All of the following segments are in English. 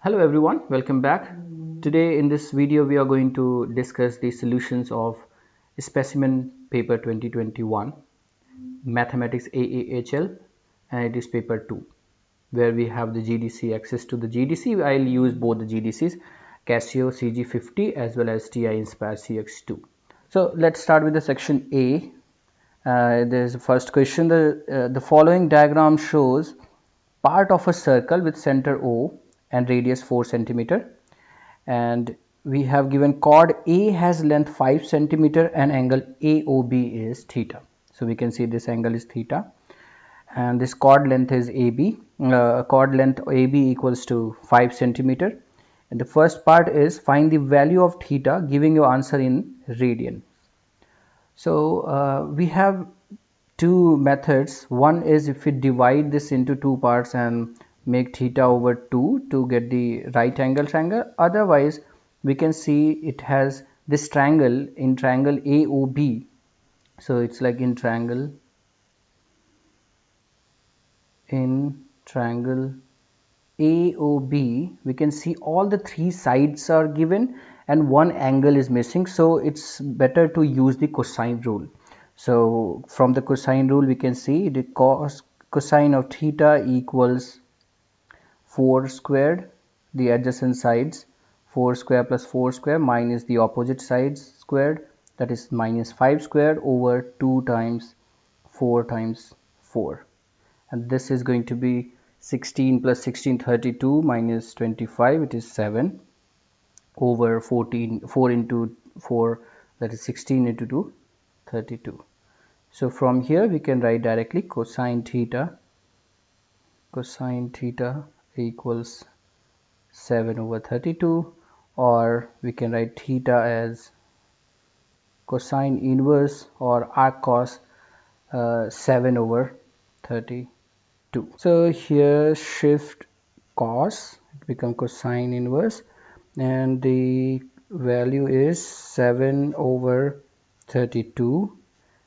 Hello everyone, welcome back. Today in this video we are going to discuss the solutions of Specimen paper 2021 Mathematics AAHL, and it is paper 2 where we have the GDC access to the GDC. I'll use both the GDCs, Casio CG50 as well as TI Inspire CX2. So let's start with the section A. There's the first question. The following diagram shows part of a circle with center O and radius 4 centimeter, and we have given chord A has length 5 centimeter and angle AOB is theta. So we can see this angle is theta and this chord length is AB. Chord length AB equals to 5 centimeter, and the first part is find the value of theta, giving your answer in radian. So we have two methods. One is if we divide this into two parts and make theta over 2 to get the right angle triangle. Otherwise we can see it has this triangle in triangle AOB. So it's like in triangle AOB, we can see all the three sides are given and one angle is missing, so it's better to use the cosine rule. So from the cosine rule we can see the cosine of theta equals 4 squared, the adjacent sides, 4 square plus 4 square minus the opposite sides squared, that is minus 5 squared over 2 times 4 times 4, and this is going to be 16 plus 16 32 minus 25, it is 7 over 14, 4 into 4, that is 16 into 2, 32. So from here we can write directly cosine theta equals 7 over 32, or we can write theta as cosine inverse or arc cos 7 over 32. So here shift cos, it becomes cosine inverse, and the value is 7 over 32,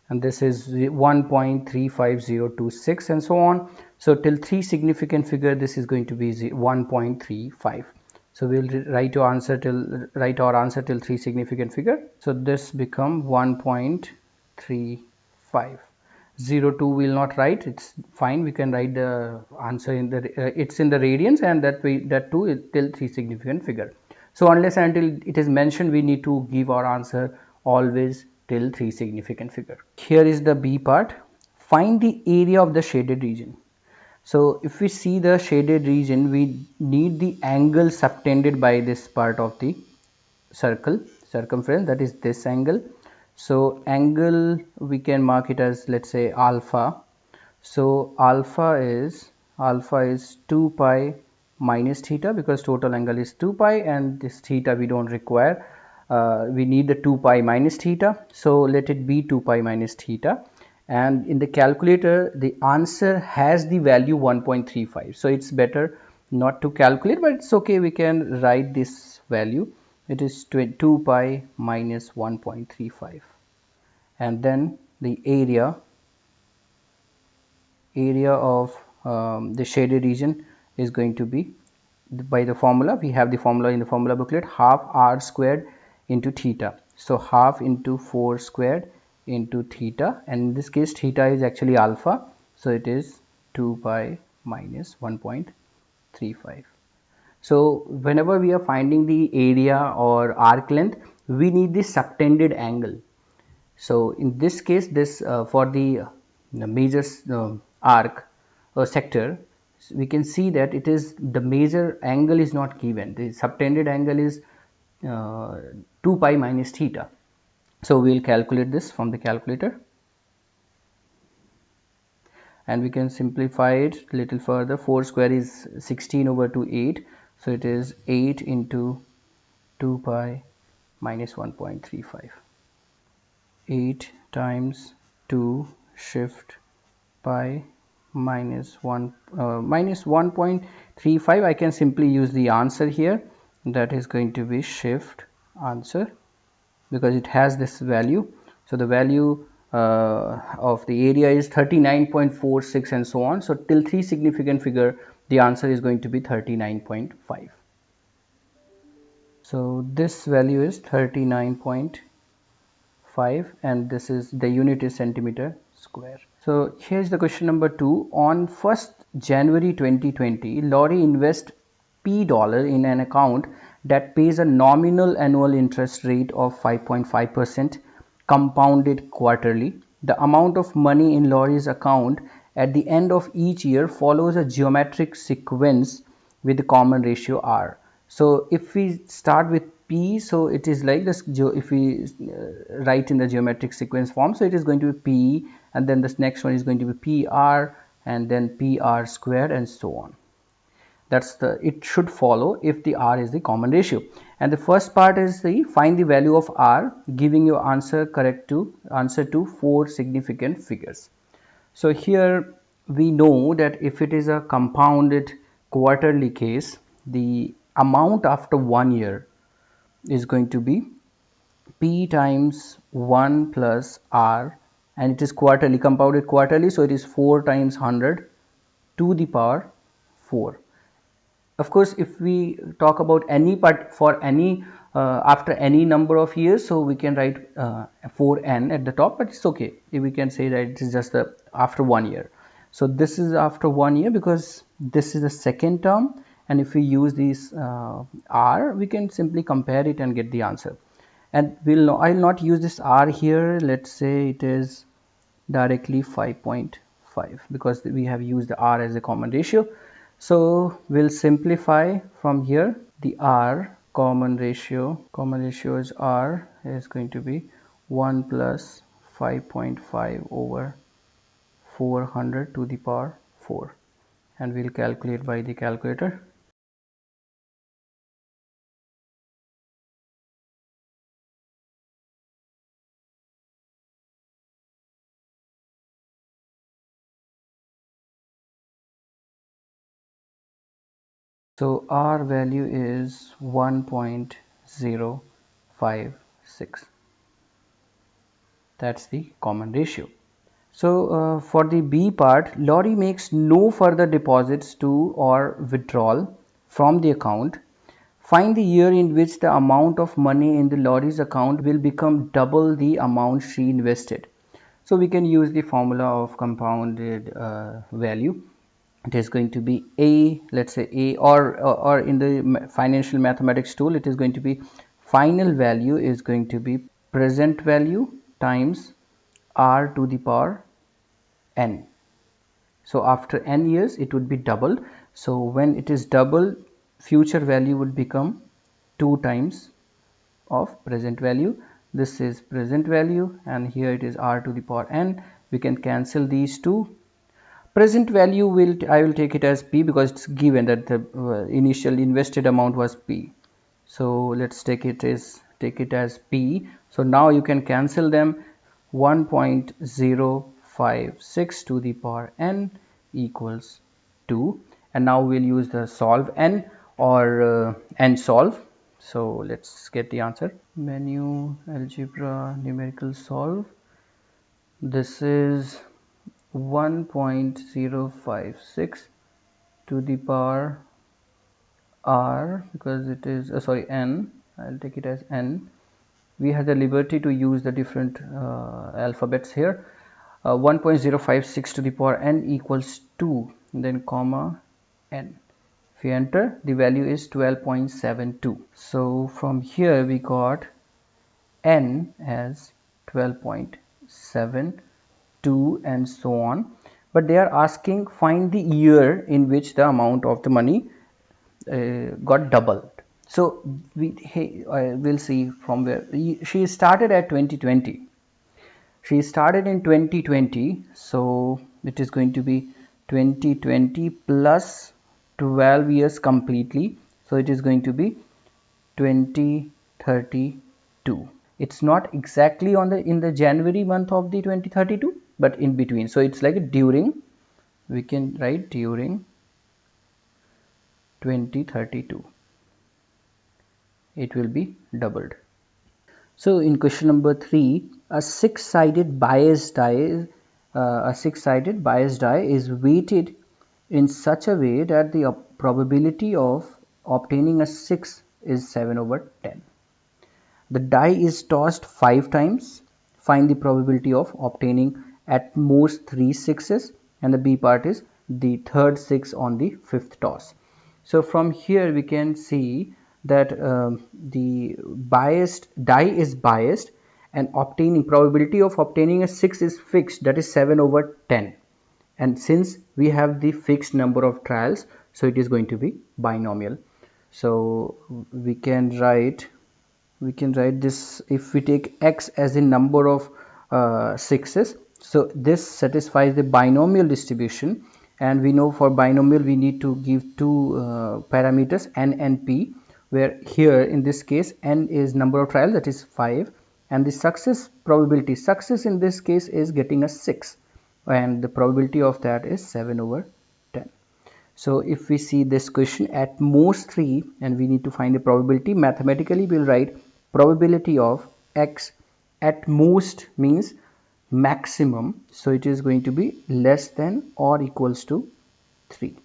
and this is 1.35026 and so on. So till 3 significant figure this is going to be 1.35. So we'll write our answer till 3 significant figure. So this become 1.35. 02 will not write, it's fine, we can write the answer in the it's in the radians, and that too is till 3 significant figure. So unless until it is mentioned, we need to give our answer always till 3 significant figure. Here is the B part. Find the area of the shaded region. So if we see the shaded region, we need the angle subtended by this part of the circumference, that is this angle. So angle we can mark it as, let's say, alpha. So alpha is 2 pi minus theta, because total angle is 2 pi and this theta we don't require. We need the 2 pi minus theta, so let it be 2 pi minus theta, and in the calculator the answer has the value 1.35. so it's better not to calculate, but it's okay, we can write this value. It is 2 pi minus 1.35, and then the area of the shaded region is going to be, by the formula, we have the formula in the formula booklet, half r squared into theta. So half into 4 squared into theta, and in this case theta is actually alpha, so it is 2 pi minus 1.35. So whenever we are finding the area or arc length, we need the subtended angle. So in this case, this for the major arc or sector, we can see that it is the major angle is not given. The subtended angle is 2 pi minus theta. So we will calculate this from the calculator, and we can simplify it a little further. 4 square is 16 over 2, 8. So it is 8 into 2 pi minus 1.35. 8 times 2 shift pi minus 1.35. I can simply use the answer here, that is going to be shift answer, because it has this value. So the value of the area is 39.46 and so on. So till 3 significant figure the answer is going to be 39.5. So this value is 39.5 and this is the unit is centimeter square. So here's the question number 2. On 1st January 2020, Lorry invests P dollar in an account that pays a nominal annual interest rate of 5.5% compounded quarterly. The amount of money in Lorry's account at the end of each year follows a geometric sequence with the common ratio R. So if we start with P, so it is like this, if we write in the geometric sequence form, so it is going to be P, and then this next one is going to be PR, and then PR squared, and so on. That's the, it should follow if the R is the common ratio. And the first part is the find the value of R, giving your answer to 4 significant figures. So here we know that if it is a compounded quarterly case, the amount after 1 year is going to be P times 1 plus R, and it is quarterly, compounded quarterly, so it is 4 times 100 to the power 4. Of course, if we talk about any part for any after any number of years, so we can write 4n at the top, but it's okay if we can say that it is just the after 1 year. So this is after 1 year because this is the second term, and if we use this r, we can simply compare it and get the answer. And I'll not use this r here. Let's say it is directly 5.5 because we have used the r as a common ratio. So we'll simplify from here. The r common ratio is r is going to be 1 plus 5.5 over 400 to the power 4, and we'll calculate by the calculator. So R value is 1.056. That's the common ratio. So for the B part, Lorry makes no further deposits to or withdrawal from the account. Find the year in which the amount of money in the Lorry's account will become double the amount she invested. So we can use the formula of compounded value. It is going to be A, let's say A, or in the financial mathematics tool, it is going to be final value is going to be present value times R to the power n. So after n years it would be doubled. So when it is double, future value would become 2 times of present value. This is present value, and here it is R to the power n. We can cancel these two. Present value I will take it as P because it's given that the initial invested amount was P. So let's take it as P. So now you can cancel them. 1.056 to the power n equals 2, and now we'll use the solve n or n solve. So let's get the answer. Menu, algebra, numerical solve. This is 1.056 to the power r, because it is n, I'll take it as n. We have the liberty to use the different alphabets here. 1.056 to the power n equals 2, then comma n. If you enter, the value is 12.72. So from here we got n as 12.72 and so on, but they are asking find the year in which the amount of the money got doubled. So we'll see from where she started at 2020. She started in 2020, so it is going to be 2020 plus 12 years completely, so it is going to be 2032. It's not exactly on the in the January month of the 2032, but in between, so it's like during, we can write during 2032 it will be doubled. So in question number 3, a six-sided biased die is weighted in such a way that the probability of obtaining a 6 is 7 over 10. The die is tossed 5 times. Find the probability of obtaining at most 3 sixes, and the B part is the third 6 on the 5th toss. So from here we can see that the biased die is biased, and obtaining probability of obtaining a 6 is fixed, that is 7 over 10. And since we have the fixed number of trials, so it is going to be binomial. So we can write this. If we take x as a number of sixes, so this satisfies the binomial distribution, and we know for binomial we need to give two parameters, n and p, where here in this case n is number of trials, that is 5, and the success probability, success in this case is getting a 6, and the probability of that is 7 over 10. So if we see this question, at most 3, and we need to find the probability, mathematically we'll write probability of x at most means maximum, so it is going to be less than or equals to 3.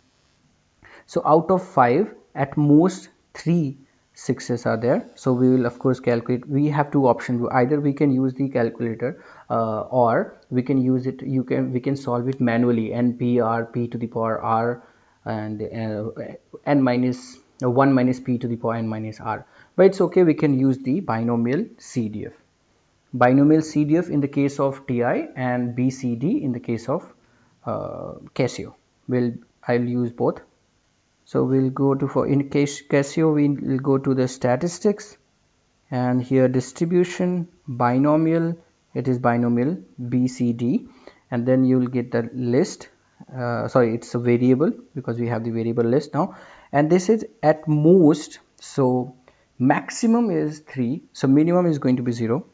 So out of 5, at most 3 sixes are there, so we will of course calculate. We have two options: either we can use the calculator or we can use it, we can solve it manually, npr p to the power r, and n minus 1 minus p to the power n minus r. But it's okay, we can use the binomial CDF. Binomial CDF in the case of TI, and BCD in the case of Casio. I'll use both. So we'll go to, for in case Casio, we'll go to the statistics, and here distribution, binomial, it is binomial BCD, and then you'll get the list. Sorry, it's a variable because we have the variable list now, and this is at most. So maximum is 3, so minimum is going to be 0,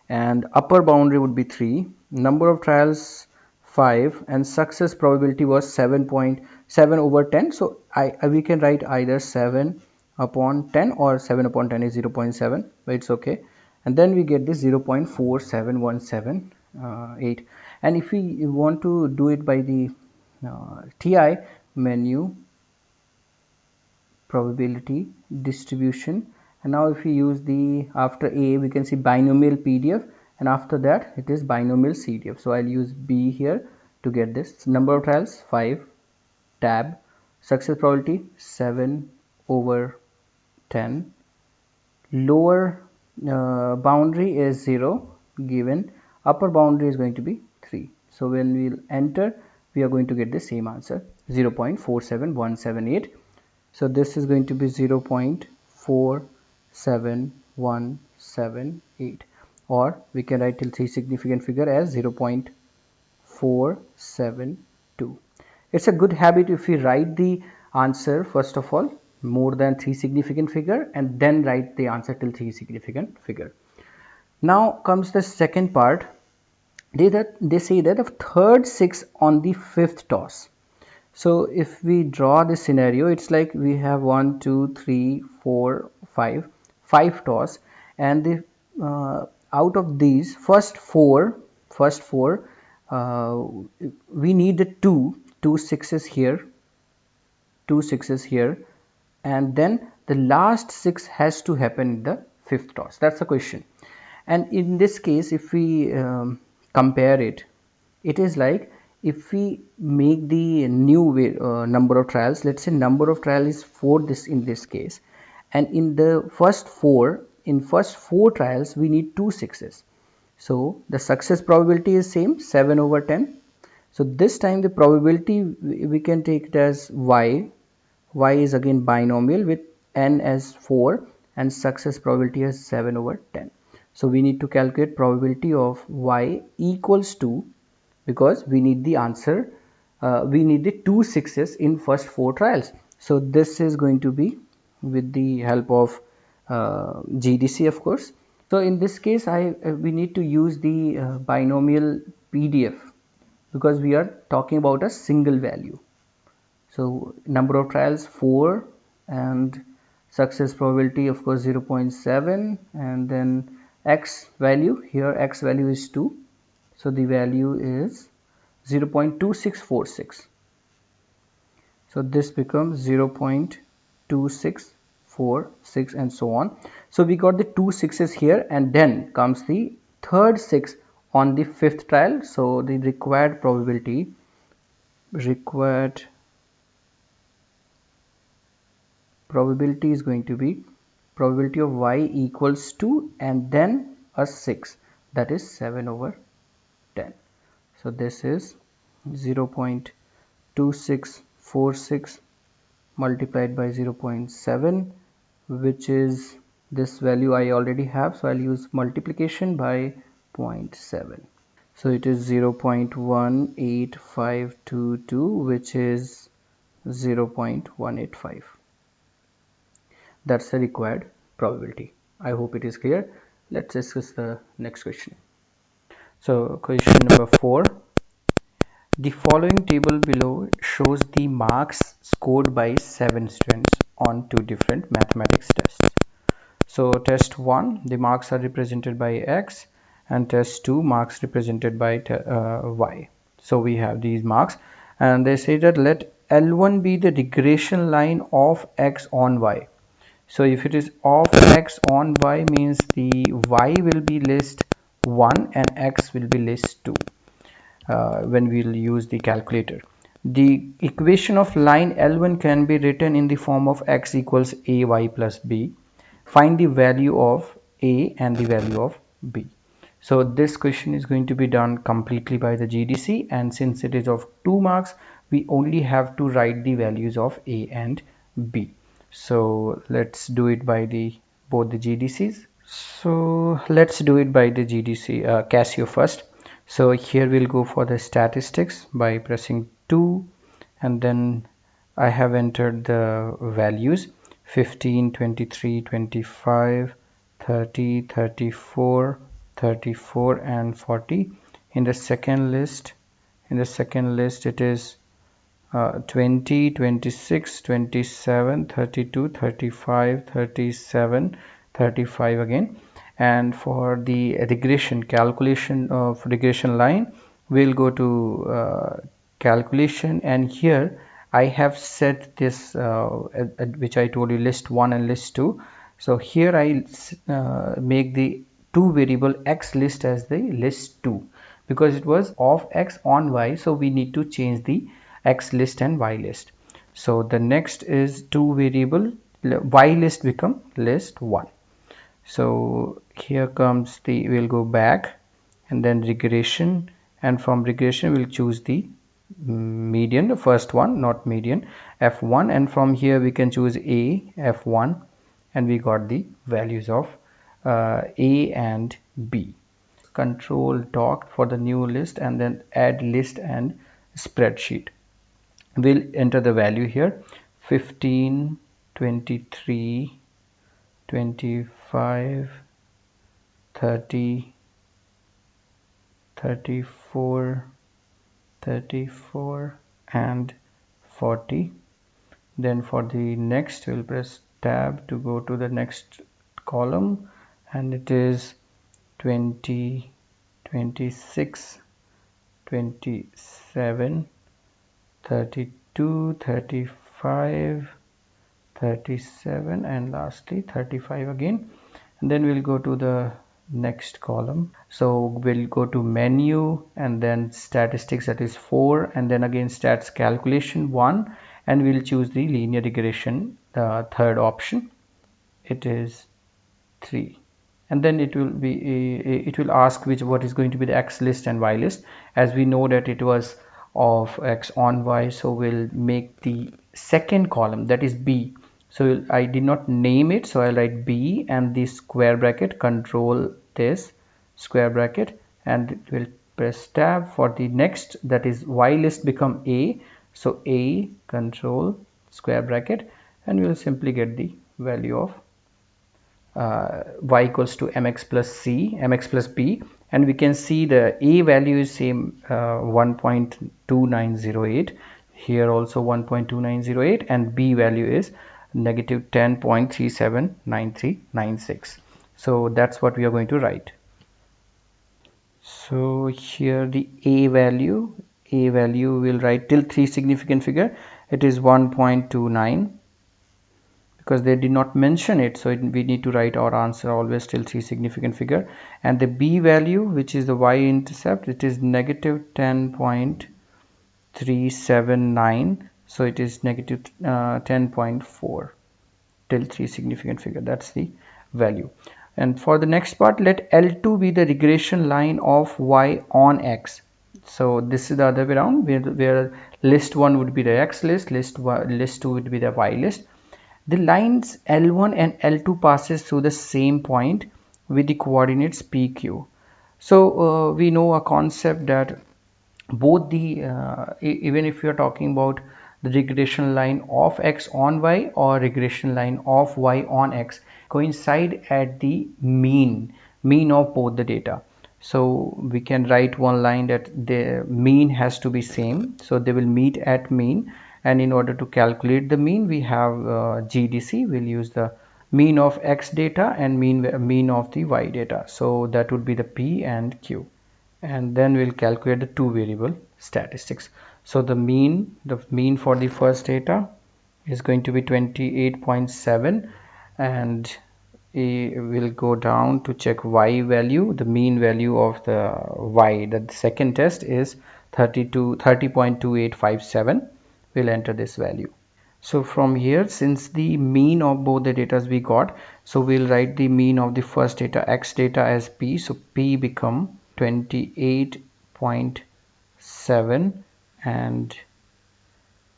and upper boundary would be 3, number of trials 5, and success probability was 7.7 over 10. So we can write either 7 upon 10 or 7 upon 10 is 0.7, but it's okay. And then we get this 0.4717 and if we want to do it by the TI menu, probability distribution, and now if we use the, after A we can see binomial PDF, and after that it is binomial CDF. So I'll use B here to get this. Number of trials 5, tab, success probability 7 over 10, lower boundary is 0 given, upper boundary is going to be 3. So when we'll enter, we are going to get the same answer, 0.47178. so this is going to be 0.47178, or we can write till 3 significant figure as 0.472. It's a good habit if we write the answer first of all more than 3 significant figure, and then write the answer till 3 significant figure. Now comes the second part. They say that the third 6 on the 5th toss. So if we draw this scenario, it's like we have 1 2 3 4 5 toss, and the out of these first four we need the two sixes here, and then the last 6 has to happen in the 5th toss. That's the question. And in this case, if we compare it, it is like if we make the new number of trials, let's say number of trial is 4 in this case, and in the first 4 trials we need 2 sixes. So the success probability is same, 7 over 10. So this time the probability we can take it as y is again binomial with n as 4 and success probability as 7 over 10. So we need to calculate probability of y equals to, because we need the answer, we need the 2 sixes in first 4 trials. So this is going to be with the help of GDC, of course. So in this case we need to use the binomial PDF, because we are talking about a single value. So number of trials 4, and success probability of course 0.7, and then x value, here x value is 2, so the value is 0.2646. so this becomes 0.2646. 4, 6 and so on. So we got the 2 6s here, and then comes the third 6 on the fifth trial. So the required probability is going to be probability of y equals to and then a 6, that is 7/10. So this is 0.2646 multiplied by 0.7, which is this value I already have, so I'll use multiplication by 0.7. So it is 0.18522, which is 0.185. That's the required probability. I hope it is clear. Let's discuss the next question. So question number 4. The following table below shows the marks scored by 7 students on 2 different mathematics tests. So test 1, the marks are represented by X, and test 2, marks represented by Y. So we have these marks, and they say that let L1 be the regression line of X on Y. So if it is of X on Y, means the Y will be list 1 and X will be list 2 when we'll use the calculator. The equation of line L1 can be written in the form of X equals AY plus B. Find the value of A and the value of B. So this question is going to be done completely by the GDC, and since it is of 2 marks, we only have to write the values of A and B. So let's do it by both the GDCs. So let's do it by the GDC Casio first. So here we'll go for the statistics by pressing 2, and then I have entered the values 15, 23, 25, 30, 34, 34 and 40. In the second list it is 20, 26, 27, 32, 35, 37, 35 again. And for the regression calculation of regression line, we'll go to calculation, and here I have set this which I told you, list 1 and list 2. So here I make the 2 variable X list as the list 2, because it was of X on Y, so we need to change the X list and Y list. So the next is 2 variable Y list become list 1. So here comes we'll go back and then regression, and from regression we'll choose the median, the first one, not median, F1, and from here we can choose A, F1, and we got the values of A and B. Control doc for the new list, and then add list and spreadsheet. We'll enter the value here 15, 23, 25, 30, 34, 34 and 40. Then for the next, we'll press tab to go to the next column, and it is 20, 26, 27, 32, 35, 37 and lastly 35 again. And then we'll go to the next column. So we'll go to menu and then statistics, that is 4, and then again stats calculation 1, and we'll choose the linear regression, the third option. It is 3, and then it will ask what is going to be the X list and Y list. As we know that it was of X on Y, so we'll make the second column, that is B. So I did not name it, so I'll write B and the square bracket, control this square bracket, and we'll press tab for the next, that is Y list become A. So A, control square bracket, and we'll simply get the value of Y equals to mx plus b, and we can see the A value is same 1.2908, here also 1.2908, and B value is negative 10.379396. so that's what we are going to write. So here the A value will write till 3 significant figure, it is 1.29, because they did not mention it, so we need to write our answer always till 3 significant figure. And the b value, which is the y-intercept, it is negative 10.379, so it is negative 10.4 till 3 significant figure. That's the value. And for the next part, let L2 be the regression line of y on x. So this is the other way around, where list 1 would be the x list, list 2 would be the y list. The lines L1 and L2 passes through the same point with the coordinates PQ. So we know a concept that both the even if you are talking about the regression line of x on y or regression line of y on x, coincide at the mean of both the data. So we can write one line that the mean has to be same, so they will meet at mean. And in order to calculate the mean, we have GDC. We'll use the mean of x data and mean of the y data, so that would be the P and Q. And then we'll calculate the two variable statistics. So the mean for the first data is going to be 28.7, and we'll go down to check y value. The mean value of the y, the second test, is 30.2857. We'll enter this value. So from here, since the mean of both the data we got, so we'll write the mean of the first data, x data, as P. So P become 28.7 and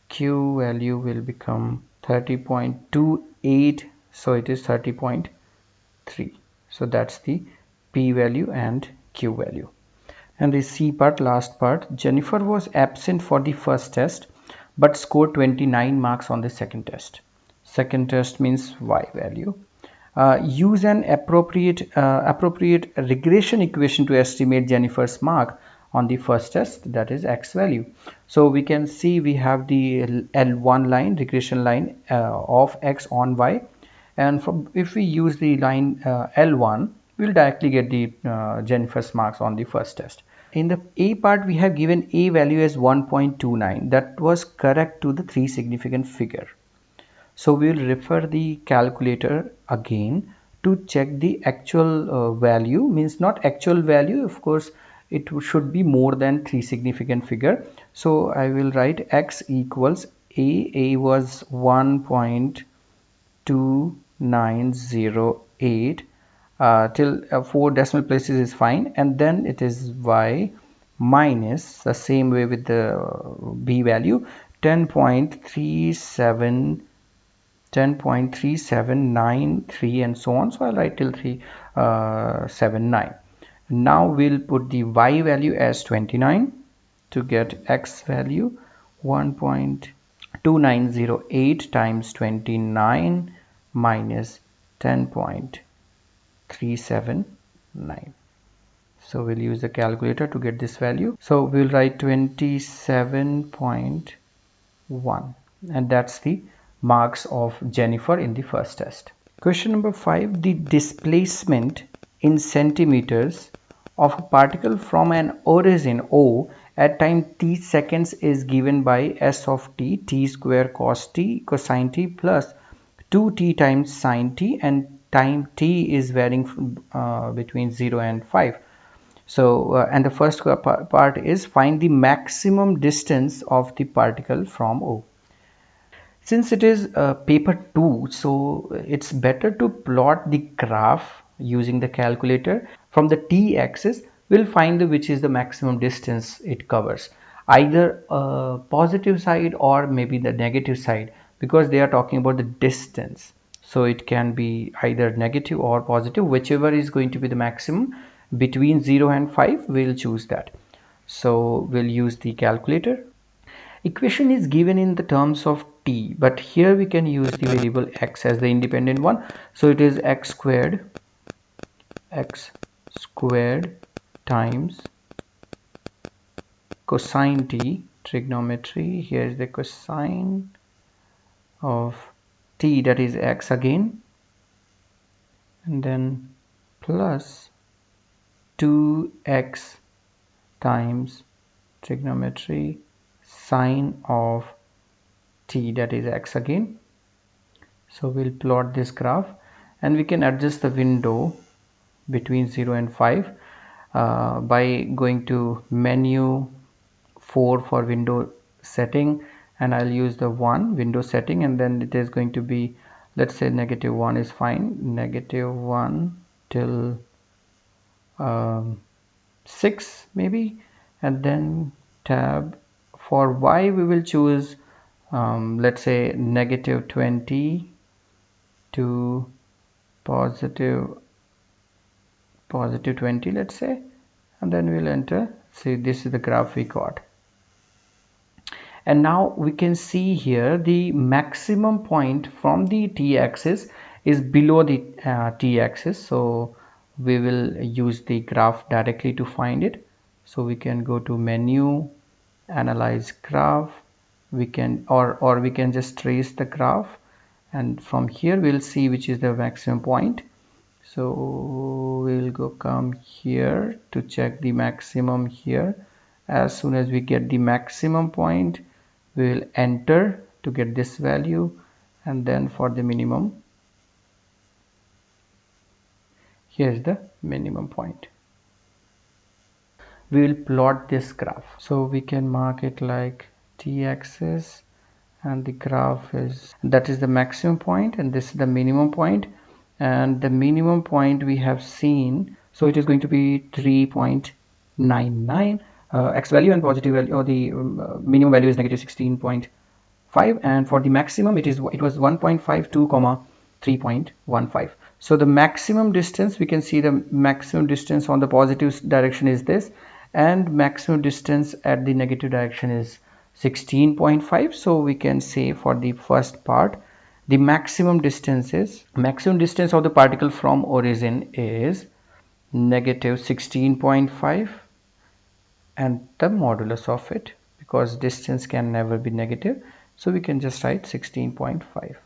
Q value will become 30.28, so it is 30.3. so that's the P value and Q value. And the C part, last part, Jennifer was absent for the first test but scored 29 marks on the second test. Second test means y value. Use an appropriate regression equation to estimate Jennifer's mark on the first test, that is x value. So we can see we have the L1 line, regression line of x on y, and if we use the line L1, we'll directly get the Jennifer's marks on the first test. In the A part, we have given A value as 1.29. That was correct to the 3 significant figure. So we will refer the calculator again to check the actual value, means not actual value, of course it should be more than 3 significant figure. So I will write x equals A was 1.2908 till 4 decimal places is fine, and then it is y minus, the same way with the b value, 10.3793 and so on. So I'll write till 379. Now we'll put the y value as 29 to get x value. 1.2908 times 29 minus 10.379. So we'll use the calculator to get this value. So we'll write 27.1, and that's the marks of Jennifer in the first test. Question number 5. The displacement in centimeters of a particle from an origin O at time t seconds is given by s of t square cos t cosine t plus 2t times sine t, and time t is varying between 0 and 5. So and the first part is find the maximum distance of the particle from O. Since it is paper 2, so it's better to plot the graph using the calculator. From the t-axis, we'll find which is the maximum distance it covers, either positive side or maybe the negative side, because they are talking about the distance. So it can be either negative or positive, whichever is going to be the maximum between 0 and 5, we'll choose that. So we'll use the calculator. Equation is given in the terms of t, but here we can use the variable x as the independent one. So it is x squared times cosine t, trigonometry, here is the cosine of t, that is x again, and then plus 2x times trigonometry sine of t, that is x again. So we'll plot this graph, and we can adjust the window between 0 and 5 by going to menu 4 for window setting, and I'll use the 1 window setting, and then it is going to be, let's say -1 is fine, -1 till 6 maybe, and then tab. For Y we will choose let's say -20 to positive 20, let's say, and then we'll enter. See, this is the graph we got. And now we can see here the maximum point from the t-axis is below the t-axis, so we will use the graph directly to find it. So we can go to menu, analyze graph, we can or we can just trace the graph, and from here we'll see which is the maximum point. So we'll come here to check the maximum here. As soon as we get the maximum point, we will enter to get this value, and then for the minimum, here's the minimum point. We will plot this graph, so we can mark it like t-axis, and the graph is, that is the maximum point, and this is the minimum point, and the minimum point we have seen, so it is going to be 3.99 x value, and positive value, or the minimum value is -16.5, and for the maximum it was 1.52 comma 3.15. so the maximum distance, we can see the maximum distance on the positive direction is this, and maximum distance at the negative direction is 16.5. so we can say for the first part, the maximum distance of the particle from origin is -16.5, and the modulus of it, because distance can never be negative, so we can just write 16.5.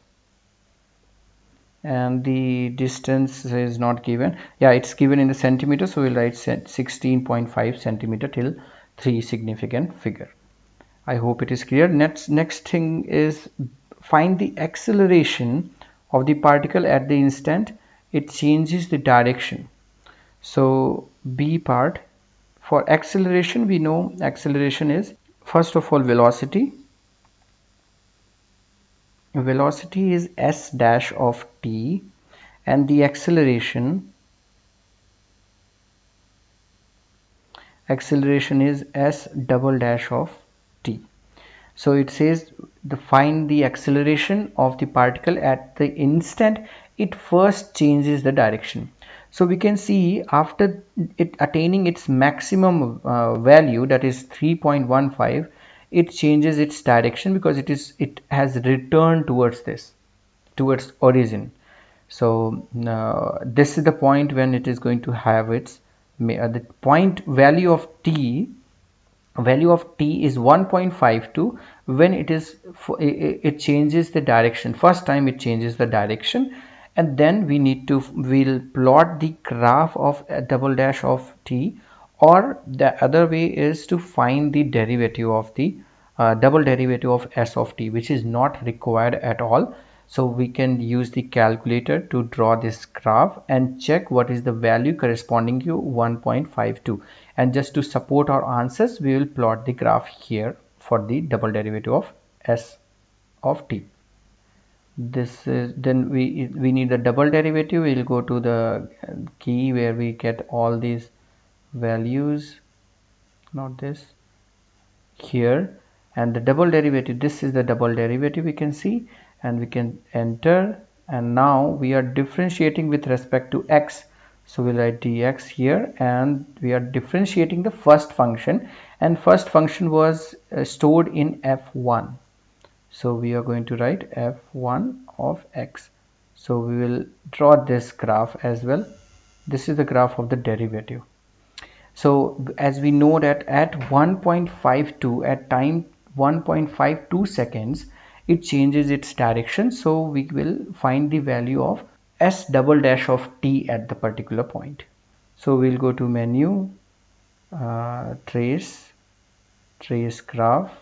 and the distance is not given, yeah, it's given in the centimeter, so we'll write 16.5 centimeter till 3 significant figure. I hope it is clear. Next thing is find the acceleration of the particle at the instant it changes the direction. So B part, for acceleration, we know acceleration is first of all velocity. Velocity is s dash of t, and the acceleration is s double dash of t. So it says find the acceleration of the particle at the instant it first changes the direction. So we can see after it attaining its maximum value, that is 3.15, it changes its direction because it has returned towards origin. So this is the point when it is going to have its the point value of t is 1.52 when it changes the direction. First time it changes the direction, and then we'll plot the graph of a double dash of t, or the other way is to find the derivative of the double derivative of s of t, which is not required at all. So we can use the calculator to draw this graph and check what is the value corresponding to 1.52, and just to support our answers we will plot the graph here for the double derivative of s of t. This is, then we need the double derivative. We'll go to the key where we get all these values, not this, here, and the double derivative, this is the double derivative we can see, and we can enter, and now we are differentiating with respect to x, so we'll write dx here, and we are differentiating the first function, and first function was stored in f1, so we are going to write f1 of x. So we will draw this graph as well. This is the graph of the derivative. So as we know that at 1.52, at time 1.52 seconds, it changes its direction. So we will find the value of s double dash of t at the particular point. So we'll go to menu, trace graph,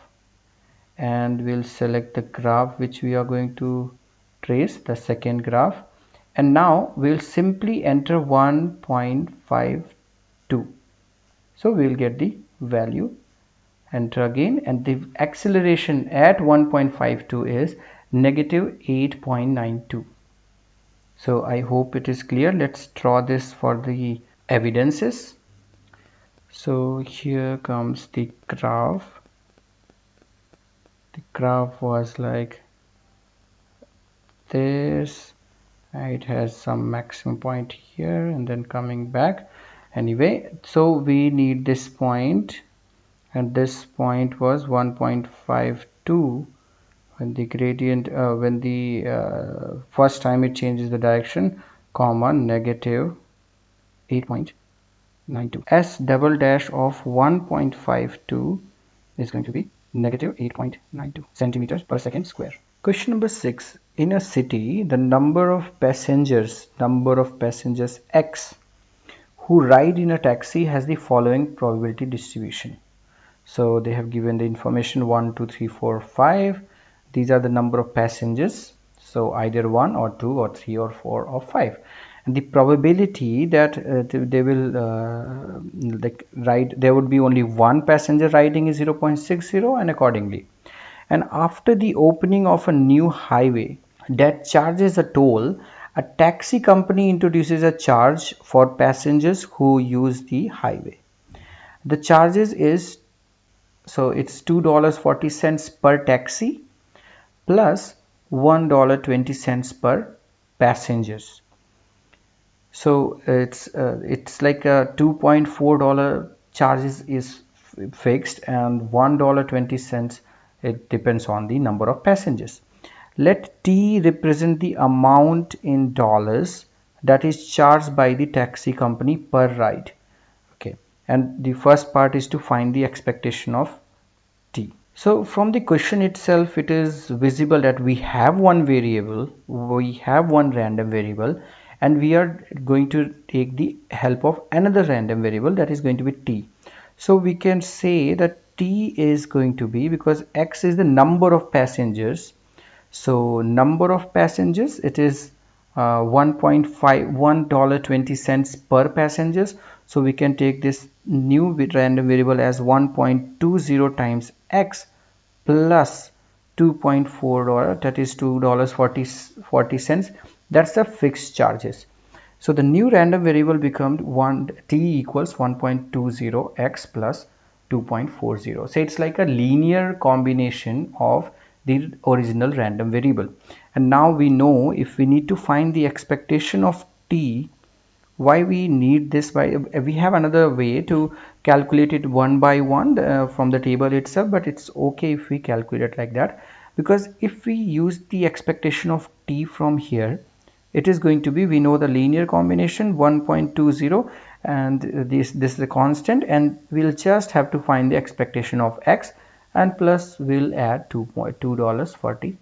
and we'll select the graph which we are going to trace the second graph, and now we'll simply enter 1.52. So we'll get the value, enter again, and the acceleration at 1.52 is negative 8.92. So I hope it is clear. Let's draw this for the evidences. So here comes the graph. The graph was like this. It has some maximum point here and then coming back. Anyway, so we need this point, and this point was 1.52 when the gradient when the first time it changes the direction, comma negative 8.92. S double dash of 1.52 is going to be negative 8.92 centimeters per second square. Question number 6. In a city, the number of passengers X who ride in a taxi has the following probability distribution. So they have given the information 1, 2, 3, 4, 5. These are the number of passengers. So either 1 or 2 or 3 or 4 or 5. And the probability that they will there would be only one passenger riding is 0.60, and accordingly. And after the opening of a new highway that charges a toll, a taxi company introduces a charge for passengers who use the highway. The charges is, so it's $2.40 per taxi plus $1.20 per passengers. So it's like a $2.4 charges is fixed, and $1.20 it depends on the number of passengers. Let T represent the amount in dollars that is charged by the taxi company per ride. Okay, and the first part is to find the expectation of T. So from the question itself, it is visible that we have one variable, we have one random variable, and we are going to take the help of another random variable, that is going to be T. So we can say that T is going to be, because X is the number of passengers, so number of passengers, it is $1.20 per passengers. So we can take this new random variable as 1.20 times X plus $2.4, that is $2.40. That's the fixed charges. So the new random variable becomes T equals 1.20 X plus 2.40. So it's like a linear combination of the original random variable. And now we know if we need to find the expectation of T, why we need this. We have another way to calculate it one by one from the table itself, but it's okay if we calculate it like that, because if we use the expectation of T from here, it is going to be, we know the linear combination 1.20, and this is a constant, and we'll just have to find the expectation of X, and plus we'll add $2.40.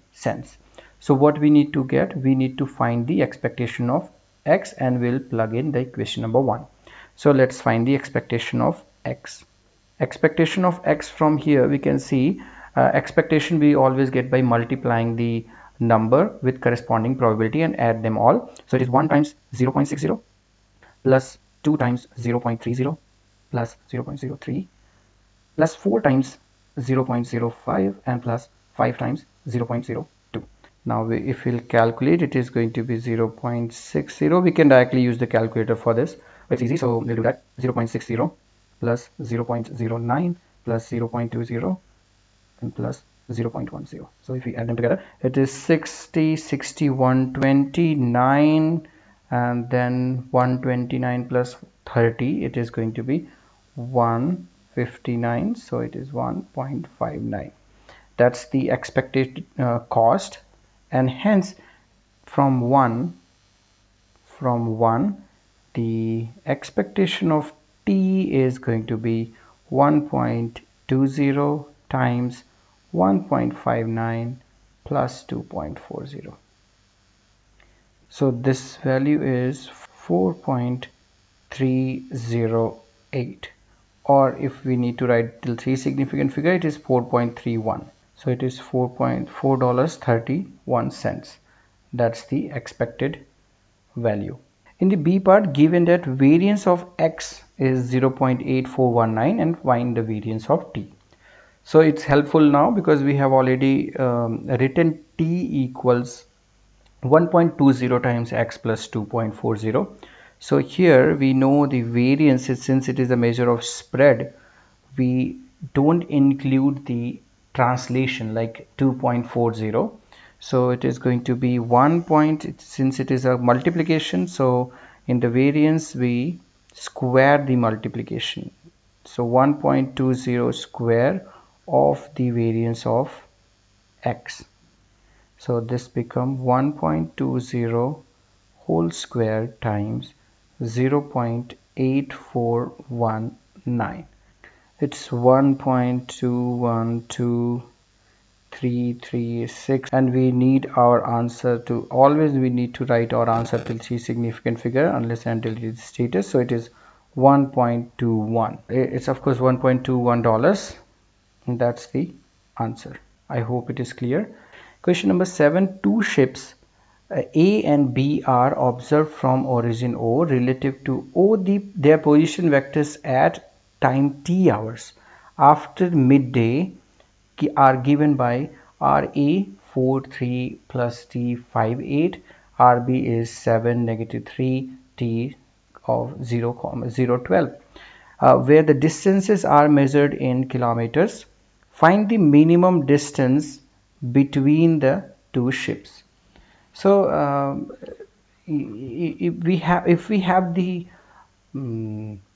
So what we need to get, we need to find the expectation of X, and we'll plug in the equation number 1. So let's find the expectation of X. Expectation of X from here, we can see expectation we always get by multiplying the number with corresponding probability and add them all. So it is 1 times 0.60 plus 2 times 0.30 plus 0.03 plus 4 times 0.05 and plus 5 times 0.02. Now if we'll calculate, it is going to be 0.60. We can directly use the calculator for this. It's easy, so we'll do that. 0.60 plus 0.09 plus 0.20 and plus 0.10. So if we add them together, it is 60, 61, 29, and then 129 plus 30, it is going to be 159. So it is 1.59. That's the expected cost, and hence from 1 the expectation of T is going to be 1.20 times 1.59 plus 2.40. So this value is 4.308, or if we need to write till 3 significant figure, it is 4.31. So it is $4.31. That's the expected value. In the B part, given that variance of x is 0.8419 and find the variance of t. So it's helpful now because we have already written t equals 1.20 times x plus 2.40. So here we know the variance, since it is a measure of spread, we don't include the translation like 2.40. So it is going to be 1 point, since it is a multiplication, so in the variance we square the multiplication. So 1.20 square of the variance of x. So this become 1.20 whole square times 0.8419. It's 1.212336, and we need our answer to, always we need to write our answer till c significant figure unless until it is status. So it is 1.21. It's of course $1.21, and that's the answer. I hope it is clear. Question number 7. Two ships A and B are observed from origin O relative to O. Their position vectors at time t hours after midday are given by RA 43 plus T 58, RB is 7 negative 3, T of 0, 012. Where the distances are measured in kilometers. Find the minimum distance between the two ships. So if we have the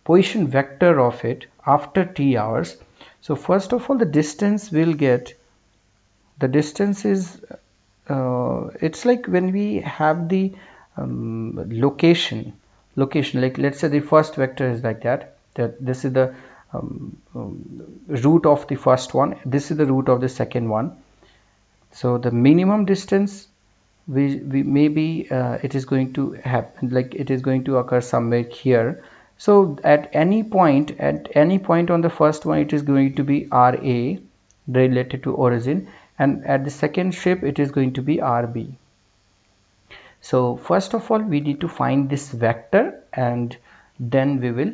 position vector of it after t hours, so first of all the distance will get, the distance is it's like when we have the location, like let's say the first vector is like that this is the root of the first one, this is the root of the second one. So the minimum distance we maybe it is going to happen, like it is going to occur somewhere here. So at any point on the first one, it is going to be RA related to origin, and at the second ship it is going to be RB. So first of all we need to find this vector, and then we will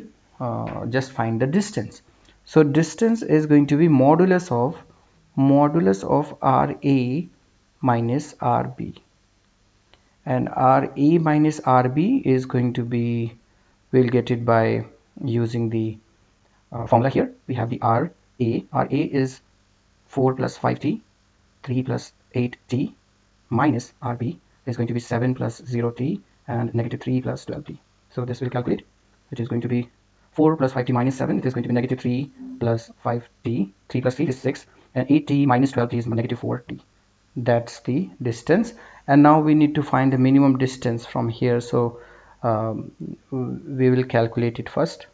just find the distance. So distance is going to be modulus of RA minus RB, and RA minus RB is going to be, we'll get it by using the formula here. We have the RA is 4 plus 5t, 3 plus 8t, minus RB is going to be 7 plus 0t and negative 3 plus 12t. So this will calculate. It is going to be 4 plus 5t minus 7. It is going to be negative 3 plus 5t. 3 plus 3 is 6, and 8t minus 12t is negative 4t. That's the distance. And now we need to find the minimum distance from here. So we will calculate it first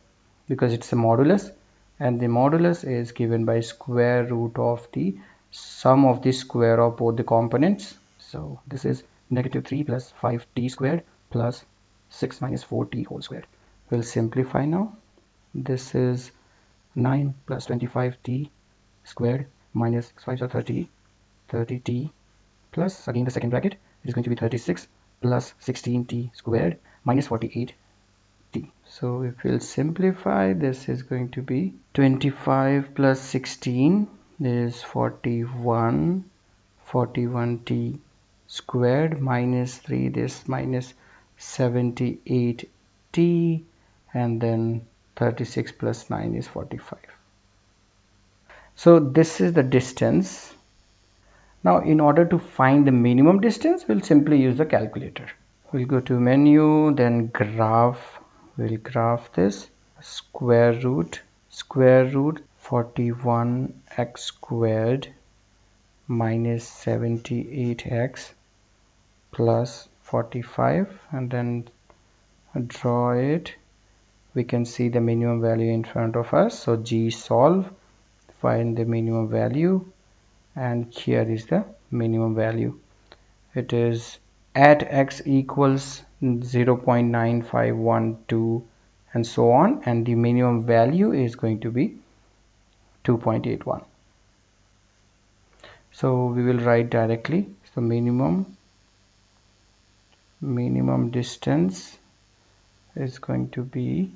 because it's a modulus, and the modulus is given by square root of the sum of the square of both the components. So this is negative 3 plus 5t squared plus 6 minus 4t whole squared. We'll simplify now. This is 9 plus 25t squared minus 5 are 30t plus, again the second bracket, it is going to be 36 plus 16t squared minus 48t. So if we'll simplify, this is going to be 25 plus 16 is 41t squared minus 3, this minus 78t, and then 36 plus 9 is 45. So this is the distance. Now in order to find the minimum distance, we'll simply use the calculator. We'll go to menu, then graph. We'll graph this. Square root 41x squared minus 78x plus 45, and then draw it. We can see the minimum value in front of us. So G solve, find the minimum value, and here is the minimum value. It is at x equals 0.9512 and so on, and the minimum value is going to be 2.81. So we will write directly. So minimum minimum distance is going to be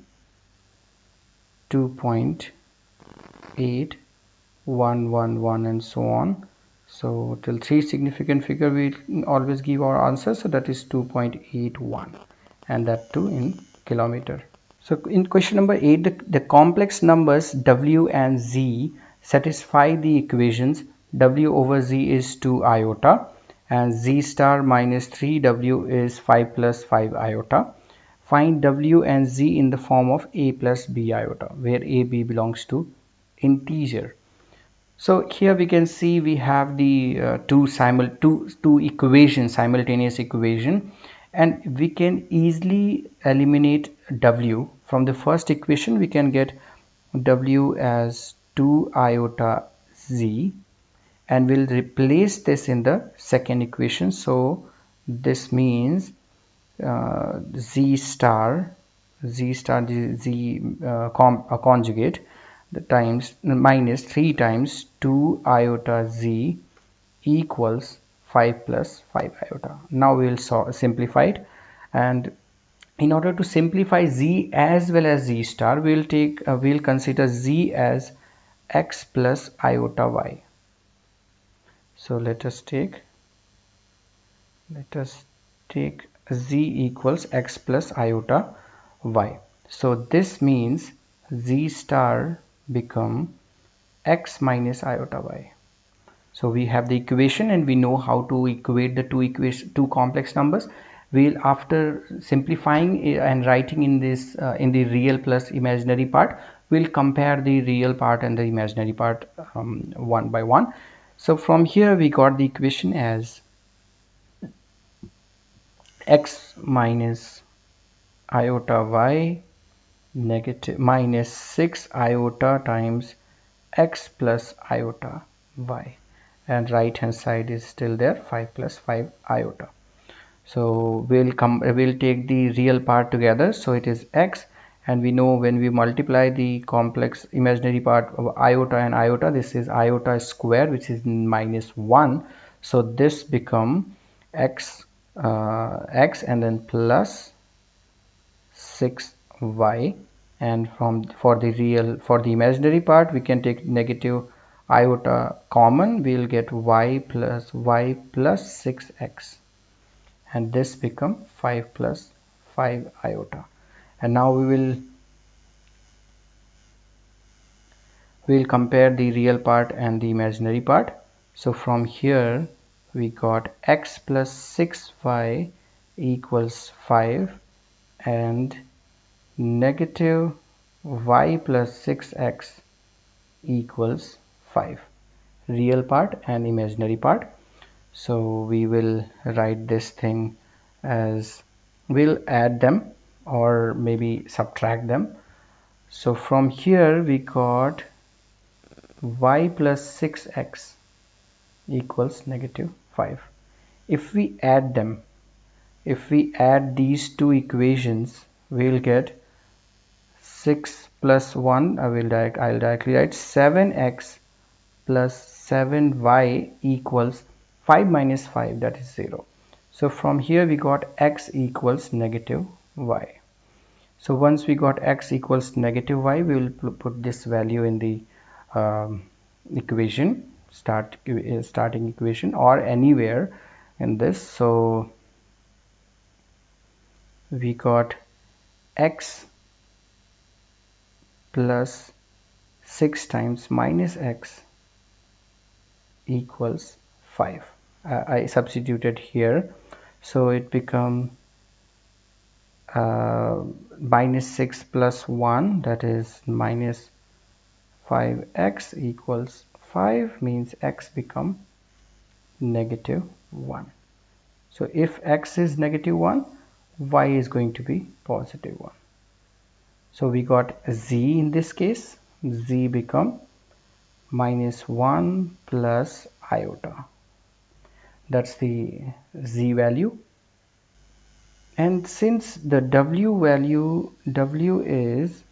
2.8111 and so on. So till 3 significant figure we always give our answer, so that is 2.81, and that too in kilometer. So in question number 8, the complex numbers w and z satisfy the equations w over z is 2 iota and z star minus 3w is 5 plus 5 iota. Find w and z in the form of a plus b iota, where a, b belongs to integer. So here we can see we have the two equations, simultaneous equation, and we can easily eliminate w. From the first equation we can get w as 2 iota z, and we'll replace this in the second equation. So this means z star conjugate the times minus 3 times 2 iota z equals 5 plus 5 iota. Now we will simplify it, and in order to simplify z as well as z star, we'll consider z as x plus iota y. So let us take z equals x plus iota y. So this means z star become x minus iota y. So we have the equation and we know how to equate the two complex numbers. We'll, after simplifying and writing in this in the real plus imaginary part, we'll compare the real part and the imaginary part one by one. So from here we got the equation as x minus iota y negative minus 6 iota times x plus iota y, and right hand side is still there, 5 plus 5 iota. So we'll take the real part together, so it is x, and we know when we multiply the complex imaginary part of iota and iota, this is iota square, which is minus 1, so this become x and then plus 6y, and for the imaginary part we can take negative iota common, we'll get y plus 6x, and this become 5 plus 5 iota. And now we'll compare the real part and the imaginary part. So from here we got x plus 6y equals 5 and negative y plus 6x equals 5, real part and imaginary part. So we will write this thing as, we'll add them or maybe subtract them. So from here we got y plus 6x equals negative 5. If we add them, if we add these two equations, we'll get 6 plus 1, I'll directly write 7x plus 7y equals 5 minus 5, that is 0. So from here we got x equals negative y. So once we got x equals negative y, we will put this value in the equation, starting equation, or anywhere in this. So we got x plus 6 times minus x equals 5. I substituted here, so it become minus 6 plus 1, that is minus 5x equals 5, means x become negative 1. So if x is negative 1, y is going to be positive 1. So we got z in this case, z become minus 1 plus iota. That's the z value. And since the w is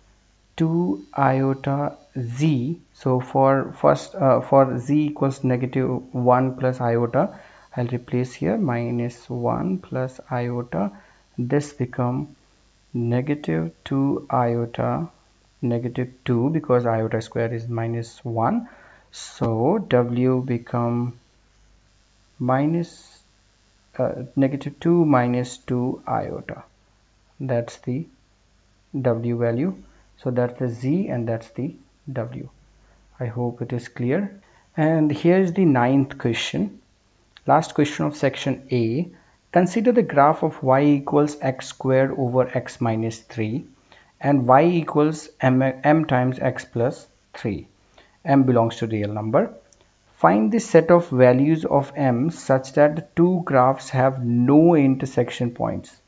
2 iota z, so for z equals negative 1 plus iota, I'll replace here -1 plus iota. This become -2 iota, -2 because iota square is -1. So W become minus -2 minus 2 iota. That's the W value. So that's the Z and that's the W. I hope it is clear. And here's the 9th question. Last question of section A. Consider the graph of y equals x squared over x minus 3 and y equals m times x plus 3. M belongs to real number. Find the set of values of m such that the two graphs have no intersection points.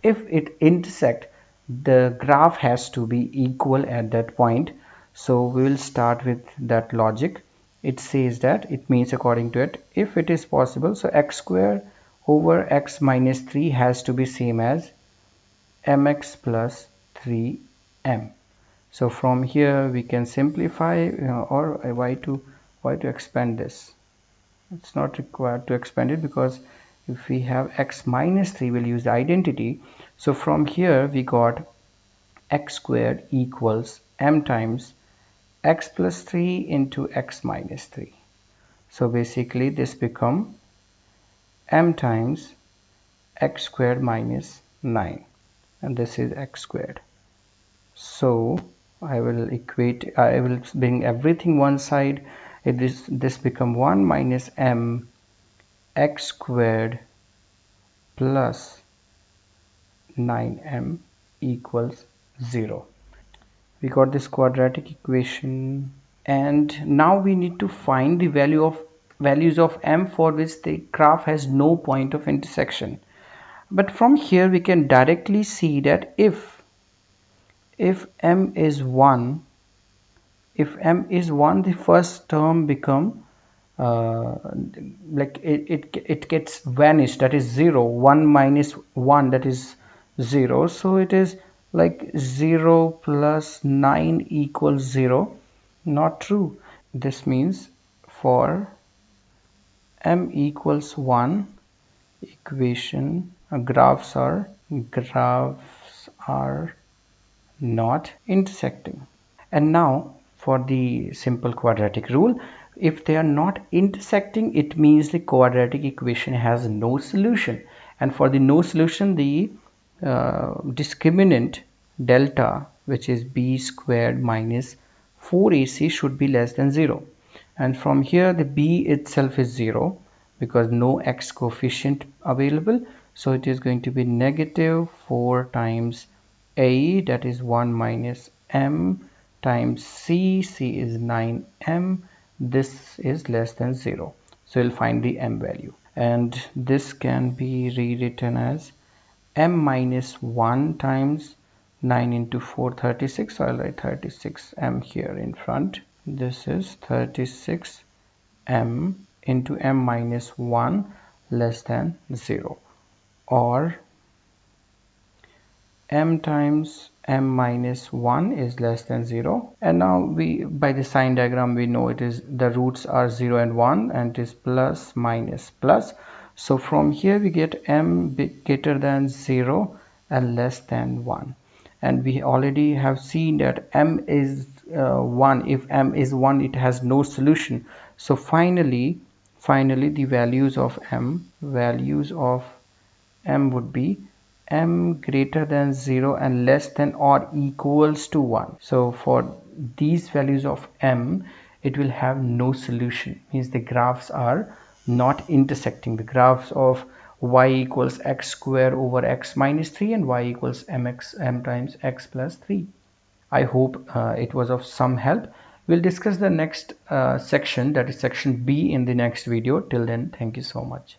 If it intersect, the graph has to be equal at that point. So we will start with that logic. It says that, it means according to it, if it is possible, so x squared over x minus 3 has to be same as mx plus 3m. So from here we can simplify, or why to expand this. It's not required to expand it, because if we have x minus 3, we'll use the identity. So from here we got x squared equals m times x plus 3 into x minus 3. So basically this become m times x squared minus 9, and this is x squared. So I will bring everything one side. This become 1 minus m x squared plus 9m equals 0. We got this quadratic equation, and now we need to find the values of m for which the graph has no point of intersection. But from here we can directly see that if m is 1, the first term become like it gets vanished, that is 0. 1 minus 1, that is 0. So it is like 0 plus 9 equals 0. Not true. This means for m equals 1 equation, graphs are not intersecting. And now for the simple quadratic rule, if they are not intersecting, it means the quadratic equation has no solution. And for the no solution, the discriminant delta, which is b squared minus 4ac, should be less than 0. And from here the b itself is 0 because no x coefficient available. So it is going to be negative 4 times a, that is 1 minus m, times c is 9m. This is less than 0. So we'll find the m value. And this can be rewritten as m minus 1 times 9 into 4, 36. So I'll write 36m here in front. This is 36m into m minus 1 less than 0, or m times m minus 1 is less than 0. And now we, by the sign diagram, we know it is the roots are 0 and 1, and it is plus minus plus. So from here we get m greater than 0 and less than 1. And we already have seen that m is 1. If m is 1, it has no solution. So finally the values of m would be m greater than 0 and less than or equals to 1. So for these values of m, it will have no solution, means the graphs are not intersecting. The graphs of y equals x squared over x minus 3 and y equals m times x plus 3. I hope it was of some help. We'll discuss the next section, that is section B, in the next video. Till then, thank you so much.